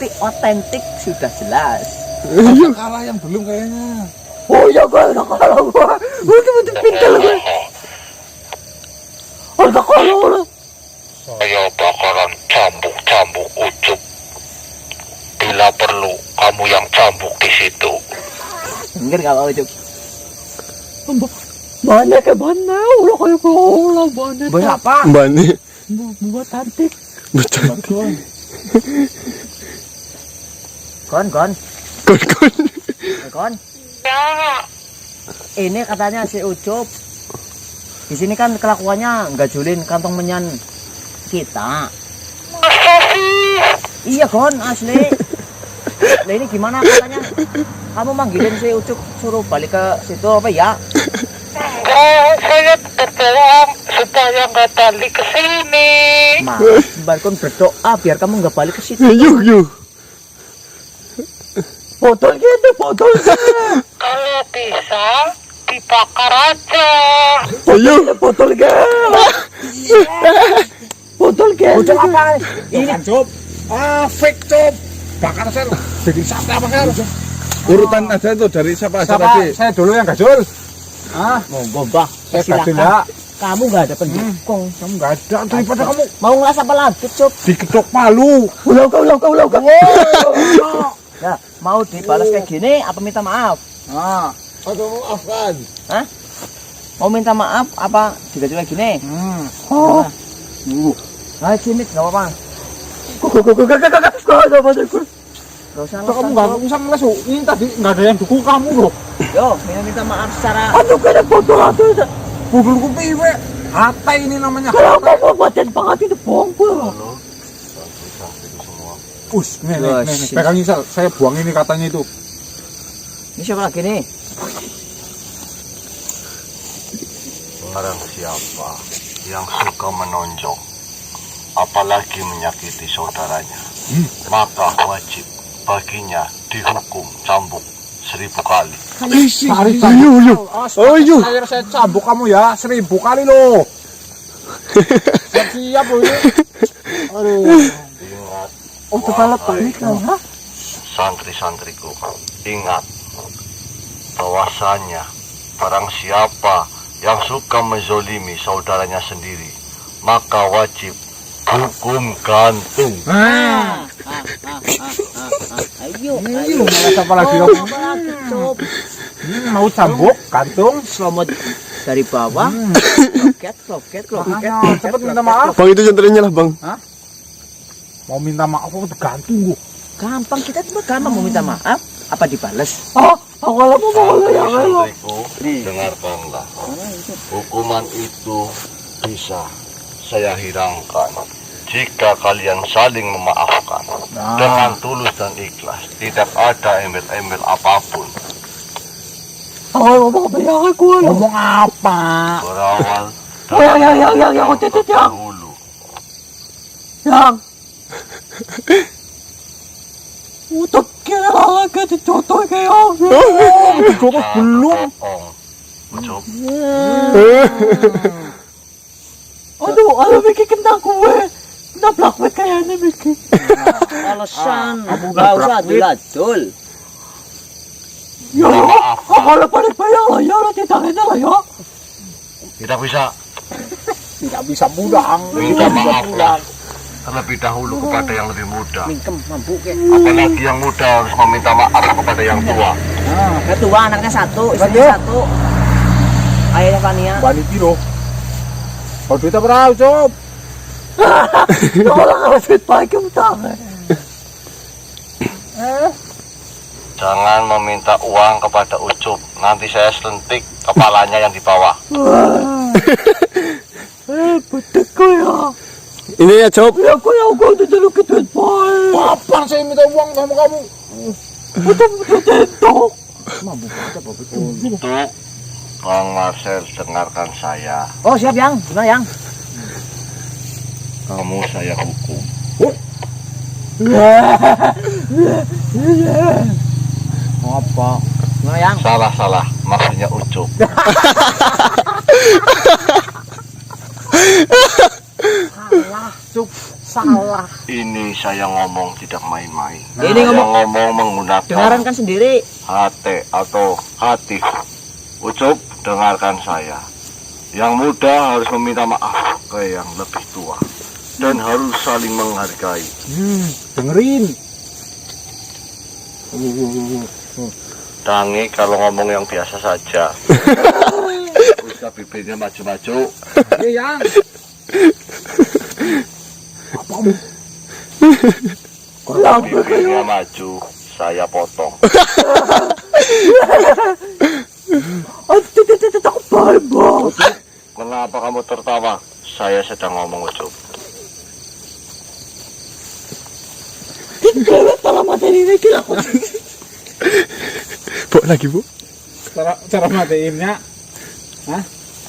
tapi otentik sudah jelas. Kalah yang belum kayaknya. Oh ya gue udah kalah gue. Gue betul pintar gue. Udah kalah lo. Saya bakalan cambuk-cambuk Ucup. Bila perlu, kamu yang cambuk di situ. Dengar gak mau Ucup? Banyak ke mana? Udah kayak kelola banyak. Banyak apa? Banyak. Buat cantik. Betul. Kon. Kon. Ya, Ini katanya si Ucup. Di sini kan kelakuannya nggak julin kantong menyan kita. masa sih? Iya Kon, asli. Nah ini gimana katanya? Kamu manggilin si Ucup suruh balik ke situ apa ya? Enggak, saya berdoa supaya nggak balik ke sini. Mas, Kon berdoa biar kamu nggak balik ke situ. Yuk. Botol gitu. Kalau bisa, dibakar aja. Ayo. Botol gitu. Botol apa? Ini Cop. Fake Cop. Bakar sel. Jadi sate apa sel? Urutan aja itu dari siapa aja tadi? Saya dulu yang gajul. Monggo Mbah. Saya gajul Silakan. ya. Kamu nggak ada pendukung. Kamu nggak ada daripada kamu Mau ngelas apa lagi, Cup? diketok palu. Ulang. Ya, mau dibalas kayak gini apa minta maaf? Atau maafkan. Mau minta maaf apa juga kayak gini? Oh. Ayo cimit enggak apa-apa. Gak usah Kamu nggak usah ngeles. Ini tadi nggak ada yang dukung kamu loh. Yo, minta maaf secara Aduh, kena botol ada. Bubul kopi we. Hata ini namanya. kalau kamu badan banget itu bongkol. Us, nih, Yes. pegang Isal. Saya buang ini katanya itu. Ini siapa lagi nih? Barang siapa yang suka menonjok, apalagi menyakiti saudaranya, maka wajib baginya dihukum cambuk 1000 kali. Ayo. Ayo. Saya cambuk kamu ya 1000 kali loh. Siap loh ini. Aduh. Ingat, Oh, kepala balik kan? santri-santriku, ingat bahwasanya barang siapa yang suka menzolimi saudaranya sendiri, maka wajib hukum gantung. Ayo. Apa lagi kamu? Cup. Mau cambuk gantung? Selomot dari bawah. Kloket. Cepet minta maaf. Bang itu centernya lah, Bang. Mau minta maaf aku gantung gua. Gampang, kita cuma gampang mau minta maaf. Apa dibales? Santriku, dengarkanlah. Hukuman itu bisa saya hilangkan jika kalian saling memaafkan dengan tulus dan ikhlas. Tidak ada embel-embel apapun. Ngomong apa? Berawal yang dahulu. Utak kira ke dicotoh kayak Jodoh belum. Ucup, Aduh, Miki kena gue. Kena blackback kayaknya Miki. Alasan, gak usah diladul. Ya, kalau balik bayang lah ya, ditangin lah ya. tidak bisa Tidak bisa pulang. minta maaflah terlebih dahulu kepada yang lebih muda. Mingkem, mabuk ya. Apalagi yang muda harus meminta maaf kepada yang tua. Ketua anaknya satu, istrinya satu. Ayahnya Fania. Bani kilo. Kalau duitnya berapa, Cop? Orang harus duit pagi utang. Jangan meminta uang kepada Ucup. Nanti saya selentik kepalanya yang di bawah. Betul ya. Ini ya, Cop. Ya aku udah jadi duit pagi. Kapan saya minta uang sama kamu? Betul tentok. Untuk Bang Marcel, dengarkan saya. Oh siap Yang, gimana Yang? Kamu saya hukum. Apa? Gimana Yang? Salah, maksudnya Ucup. Salah, Cuk. salah. Ini saya ngomong tidak main-main. Ini Saya ngomong- ngomong menggunakan Dengaran kan sendiri. hati atau hati. Ucup, dengarkan saya. Yang muda harus meminta maaf ke yang lebih tua. Dan harus saling menghargai. Dengerin. Tangi kalau ngomong yang biasa saja. Usah bibirnya maju-maju. Iya, Yang. Kalau bibirnya maju, saya potong. Aku paham. Kenapa kamu tertawa? Saya sedang ngomong Ucup. Tolong materi ini gila. Bu lagi bu. Cara mateinnya.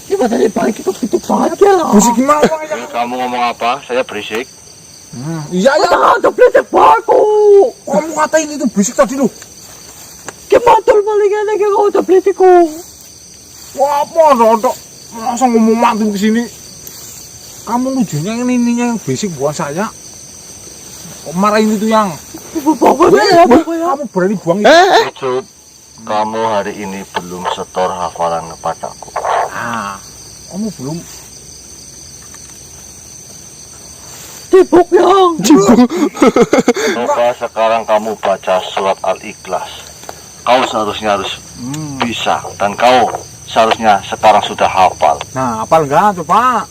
Ini materi baik itu gitu banget ya lah. Musik gimana ya? Kamu ngomong apa? Saya berisik. Iya, ya. Ada berisik baku. Kamu ngatain itu berisik tadi lu. Kemantul palingan lagi kau udah berisik ku. Wah, apa rodok? Masa ngomong mantul ke sini? Kamu lucunya yang ininya yang berisik bukan saya. Kok marahin itu yang? Kamu berani buang itu? Ucup, kamu hari ini belum setor hafalan kepadaku. Kamu belum. Cibuk yang. Coba sekarang kamu baca surat Al-Ikhlas. Kau seharusnya harus bisa. Dan kau seharusnya sekarang sudah hafal. Nah, apal enggak? Coba.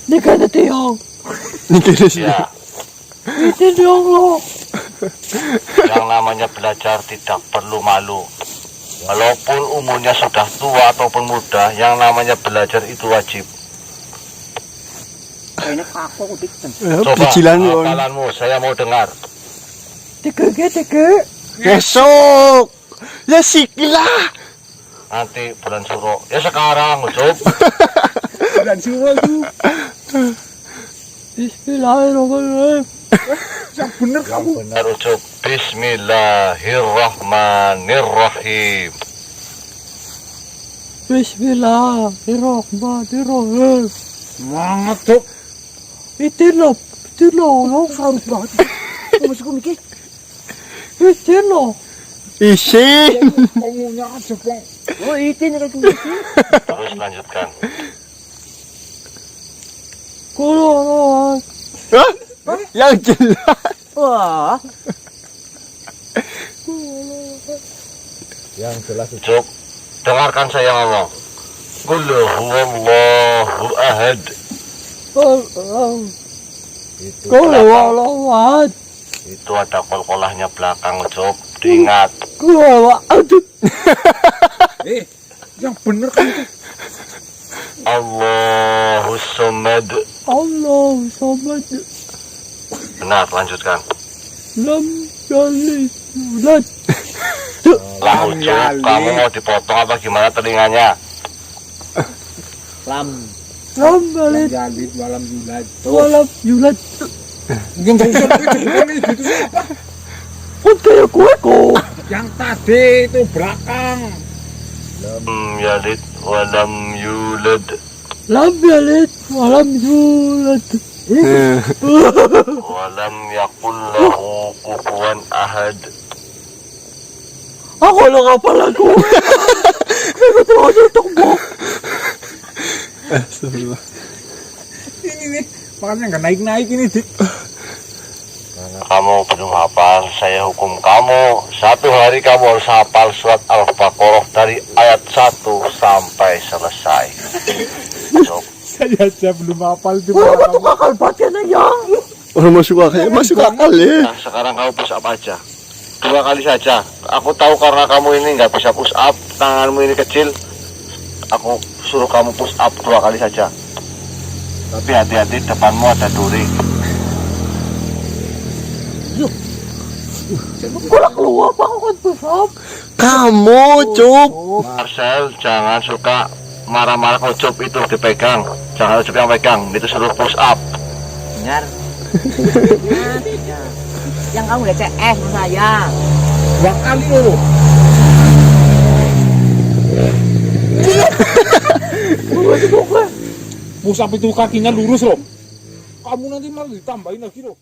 Ini kan ada yang. Ini kiri sini. Ya, Itu yang lo. yang namanya belajar tidak perlu malu. Walaupun umurnya sudah tua ataupun muda, yang namanya belajar itu wajib. Ini kaku dikten. Coba Picilan lu. hafalanmu, saya mau dengar. Tiga. Besok. Ya siklah. Nanti bulan Suro. Ya sekarang, Ucup. Dan semua itu. Bismillahirrahmanirrahim. Yang bener kamu. Benar, Ucup. Bismillahirrahmanirrahim. Bismillahirrahmanirrahim. Semangat, Cok. Itu lo. Lo harus banget. Masih gue mikir. Itu lo. Isin. Kamunya aja, Bang. Oh itu nih kayak gitu. Terus lanjutkan. Kalau Hah? Yang jelas. wah. Yang jelas itu. Ucup, dengarkan saya ngomong. Qul huwallahu ahad. Kalau walawat. Itu ada kol-kolahnya belakang, Ucup. Diingat. Kalau aduh. Yang bener kamu tuh. Allahus samad. Allah samad. Benar, lanjutkan. Lam yalid yulad. Lah, Ucup, kamu mau dipotong apa gimana telinganya? Lam yalid Jalid malam julad. walam yulad. Yang gak usah bukan itu apa? Pun kayak gue kok. Yang tadi itu belakang. Yalid walam yulad. Lam yalid walam yulad. Walam yakul lahu kufuwan ahad. Ako lang nga pala ko. Kaya ito ako tutok mo. Astagfirullah. Ini nih, makanya nggak naik-naik ini, Dik. Kamu belum hafal, saya hukum kamu. Satu hari kamu harus hafal surat Al-Baqarah dari ayat 1 sampai selesai. Ucup, Saya aja belum hafal itu. Wala ba ito kakalbat ka na yan? Orang masuk akal. Masuk akal ya. nah sekarang kamu push up aja. 2 kali saja. Aku tahu karena kamu ini nggak bisa push up, tanganmu ini kecil. Aku suruh kamu push up 2 kali saja. Tapi hati-hati, depanmu ada duri. Wala keluar pa ako kung pusap. Kamu cup. Marcel, jangan suka marah-marah kalau Ucup itu dipegang. Jangan Ucup yang pegang, itu suruh push up. Benar. Yang kamu udah CS sama saya. 2 kali loh. push up itu kakinya lurus loh. Kamu nanti malah ditambahin lagi loh.